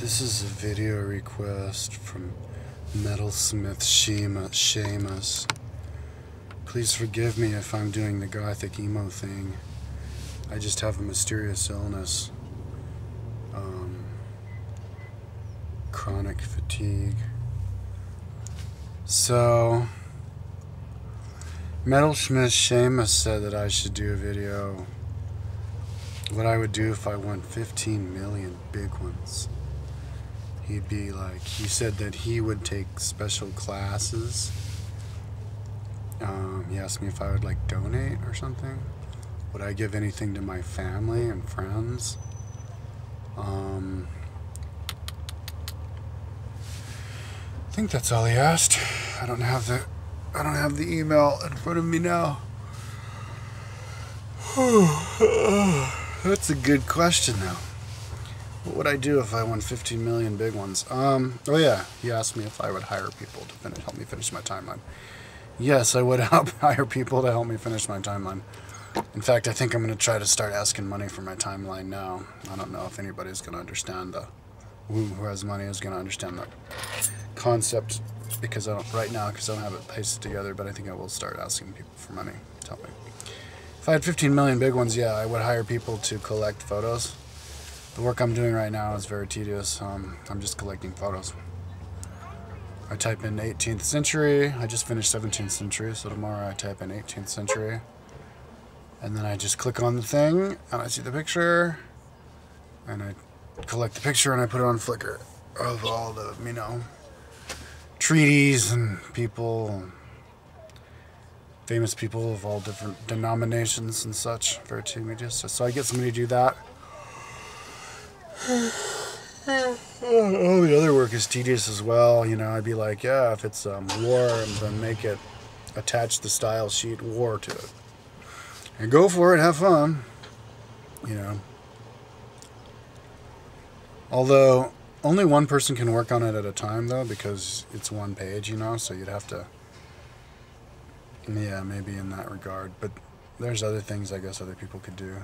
This is a video request from Metalsmith Seamus. Please forgive me if I'm doing the gothic emo thing. I just have a mysterious illness. Chronic fatigue. So, Metalsmith Seamus said that I should do a video what I would do if I won 15 million big ones. He'd be like, he said that he would take special classes. He asked me if I would like donate or something. Would I give anything to my family and friends? I think that's all he asked. I don't have the email in front of me now. That's a good question now. What would I do if I won 15 million big ones? Oh yeah, he asked me if I would hire people to help me finish my timeline. Yes, I would hire people to help me finish my timeline. In fact, I think I'm going to try to start asking money for my timeline now. I don't know if anybody's going to understand who has money is going to understand the concept because right now I don't have it pasted together, but I think I will start asking people for money to help me. If I had 15 million big ones, yeah, I would hire people to collect photos. The work I'm doing right now is very tedious. I'm just collecting photos. I type in 18th century. I just finished 17th century, so tomorrow I type in 18th century. And then I just click on the thing, and I see the picture, and I collect the picture, and I put it on Flickr of all the, treaties and people, famous people of all different denominations and such. Very tedious. So I get somebody to do that. Oh, the other work is tedious as well. I'd be like, yeah, if it's war, then make it, attach the style sheet war to it. And go for it, have fun. Although, only one person can work on it at a time, though, because it's one page, so you'd have to, yeah, maybe in that regard. But there's other things I guess other people could do.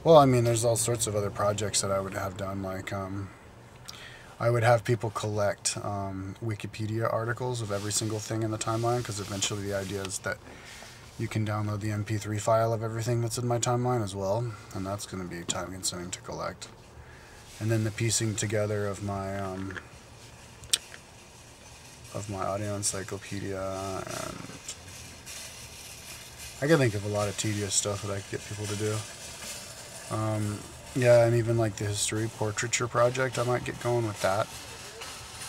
Well, there's all sorts of other projects that I would have done, like, I would have people collect Wikipedia articles of every single thing in the timeline, because eventually the idea is that you can download the MP3 file of everything that's in my timeline as well, and that's going to be time-consuming to collect. And then the piecing together of my audio encyclopedia, and I can think of a lot of tedious stuff that I could get people to do. Yeah, and even like the history portraiture project, I might get going with that.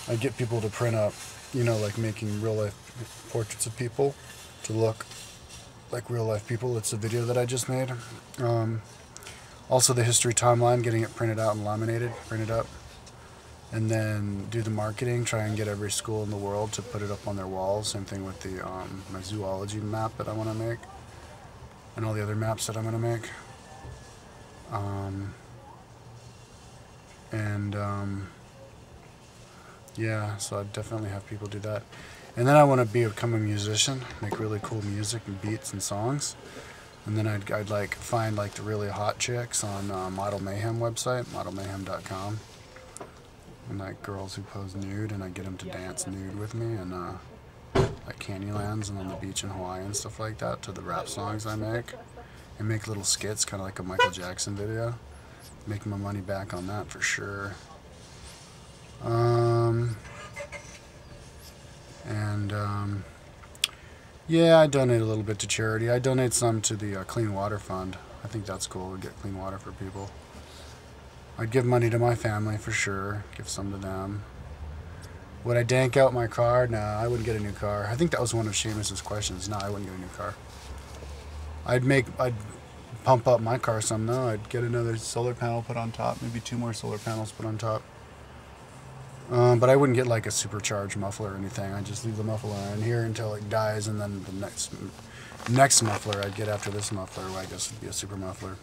I'd get people to print up, like making real-life portraits of people to look like real-life people. It's a video that I just made. Also the history timeline, getting it printed out and laminated, printed up. And then do the marketing, try and get every school in the world to put it up on their walls. Same thing with the my zoology map that I want to make. And all the other maps that I'm going to make. Yeah, so I'd definitely have people do that. And then I want to become a musician, make really cool music and beats and songs. And then I'd like find like the really hot chicks on Model Mayhem website, modelmayhem.com. And like girls who pose nude, and I get them to dance nude with me, and like Candylands and on the beach in Hawaii and stuff like that to the rap songs I make. And make little skits, kind of like a Michael Jackson video. Make my money back on that for sure. Yeah, I donate a little bit to charity. I donate some to the Clean Water Fund. I think that's cool to get clean water for people. I'd give money to my family for sure. Give some to them. Would I dank out my car? No, I wouldn't get a new car. I think that was one of Seamus's questions. No, I wouldn't get a new car. I'd pump up my car some though. I'd get another solar panel put on top, maybe 2 more solar panels put on top. But I wouldn't get like a supercharged muffler or anything. I'd just leave the muffler in here until it dies, and then the next muffler I'd get after this muffler, I guess would be a super muffler.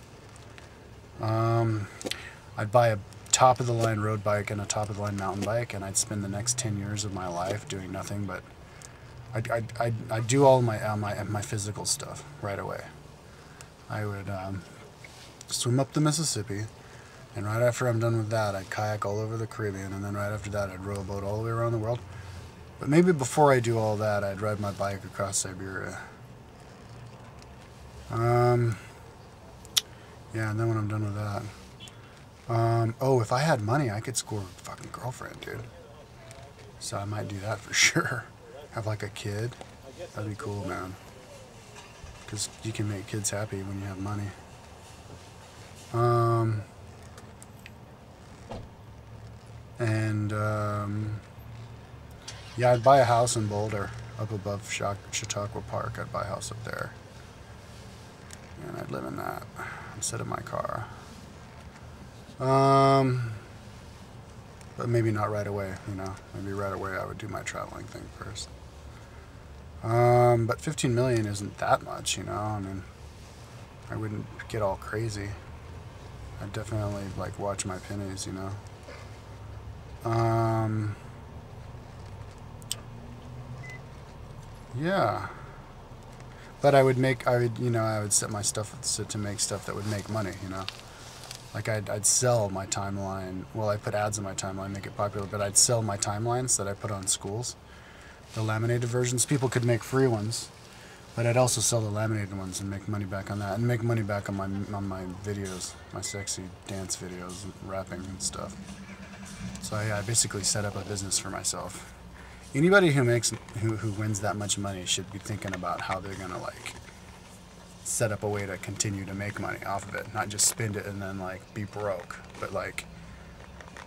I'd buy a top-of-the-line road bike and a top-of-the-line mountain bike, and I'd spend the next 10 years of my life doing nothing but I'd do all my physical stuff right away. I would swim up the Mississippi, And right after I'm done with that, I'd kayak all over the Caribbean, and then right after that, I'd row a boat all the way around the world. But maybe before I do all that, I'd ride my bike across Siberia. Yeah, and then when I'm done with that. Oh, if I had money, I could score a fucking girlfriend, dude. So I might do that for sure. Have like a kid. That'd be cool, man. Because you can make kids happy when you have money. Yeah, I'd buy a house in Boulder, up above Chautauqua Park. I'd buy a house up there. And I'd live in that instead of my car. But maybe not right away, you know. Maybe right away I would do my traveling thing first. But 15 million isn't that much, you know. I mean, I wouldn't get all crazy. I'd definitely like watch my pennies, you know. Yeah. But I would, you know, I would set my stuff to make stuff that would make money, you know. Like I'd sell my timeline. Well, I put ads in my timeline, make it popular, but I'd sell my timelines that I put on schools. The laminated versions, people could make free ones, but I'd also sell the laminated ones and make money back on that, and make money back on my videos, my sexy dance videos, rapping and stuff. So yeah, I basically set up a business for myself. Anybody who wins that much money should be thinking about how they're gonna like set up a way to continue to make money off of it, not just spend it and then like be broke, but like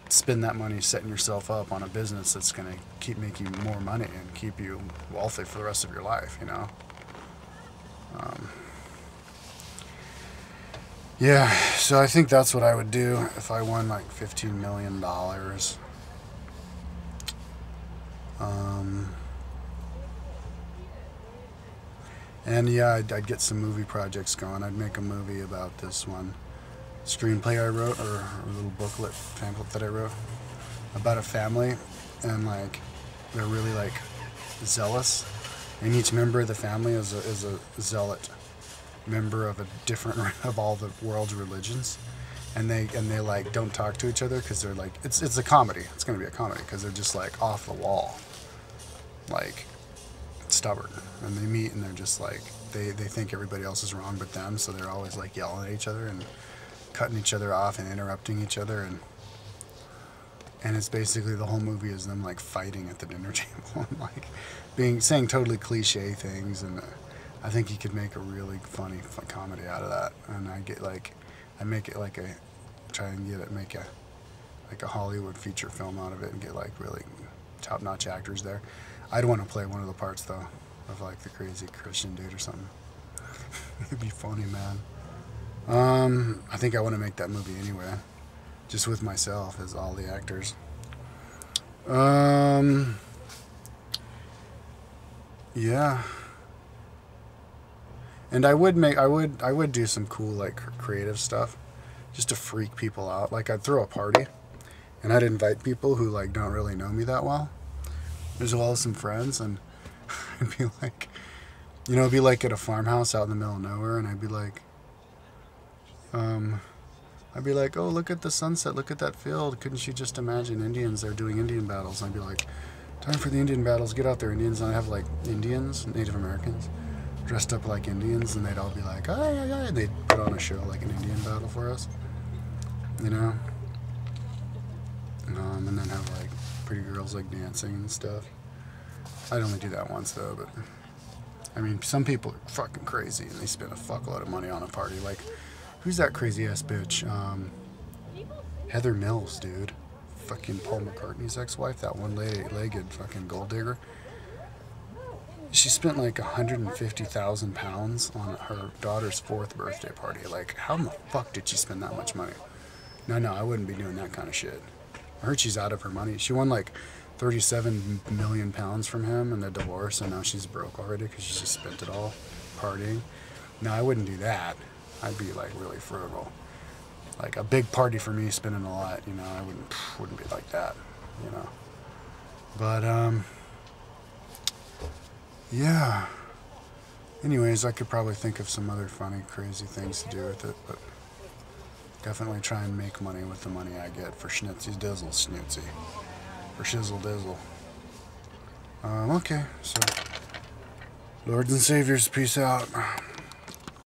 spend that money setting yourself up on a business that's gonna keep making you more money and keep you wealthy for the rest of your life, you know. Yeah, so I think that's what I would do if I won like $15 million. And yeah, I'd get some movie projects going. I'd make a movie about this one screenplay I wrote, or a little booklet, pamphlet that I wrote about a family, and like they're really like zealous, and each member of the family is a zealot member of a different of all the world's religions, and they like don't talk to each other because they're like it's a comedy. It's gonna be a comedy because they're just like off the wall, like stubborn, and they meet and they're just like they think everybody else is wrong but them, so they're always like yelling at each other and cutting each other off and interrupting each other, and it's basically the whole movie is them like fighting at the dinner table and like saying totally cliche things, and I think you could make a really funny comedy out of that. And I make it like make a Hollywood feature film out of it and get like really top-notch actors there. I'd want to play one of the parts though, of like the crazy Christian dude or something. It'd be funny, man. I think I want to make that movie anyway, just with myself as all the actors. Yeah. And I would do some cool like creative stuff, just to freak people out. Like I'd throw a party, and I'd invite people who like don't really know me that well, as well as some friends, and I'd be like, you know, it'd be like at a farmhouse out in the middle of nowhere, and I'd be like, oh, look at the sunset, look at that field. Couldn't you just imagine Indians there doing Indian battles? And I'd be like, time for the Indian battles, get out there, Indians. And I'd have like Indians, Native Americans, dressed up like Indians, and they'd all be like, ay, ay, ay, and they'd put on a show like an Indian battle for us, you know? And then have like pretty girls like dancing and stuff. I'd only do that once though, but I mean, some people are fucking crazy and they spend a fuckload of money on a party. Like, who's that crazy ass bitch? Heather Mills, dude. Fucking Paul McCartney's ex-wife, that one-legged fucking gold digger. She spent like 150,000 pounds on her daughter's 4th birthday party. Like, how in the fuck did she spend that much money? No, I wouldn't be doing that kind of shit. I heard she's out of her money. She won like 37 million pounds from him in the divorce, and now she's broke already because she just spent it all partying. No, I wouldn't do that. I'd be like really frugal. Like a big party for me, spending a lot, you know, I wouldn't be like that, you know. But yeah. Anyways, I could probably think of some other funny, crazy things to do with it, but Definitely try and make money with the money I get for schnitzy dizzle snootsy. For shizzle dizzle. Okay, so Lords and Saviors, peace out.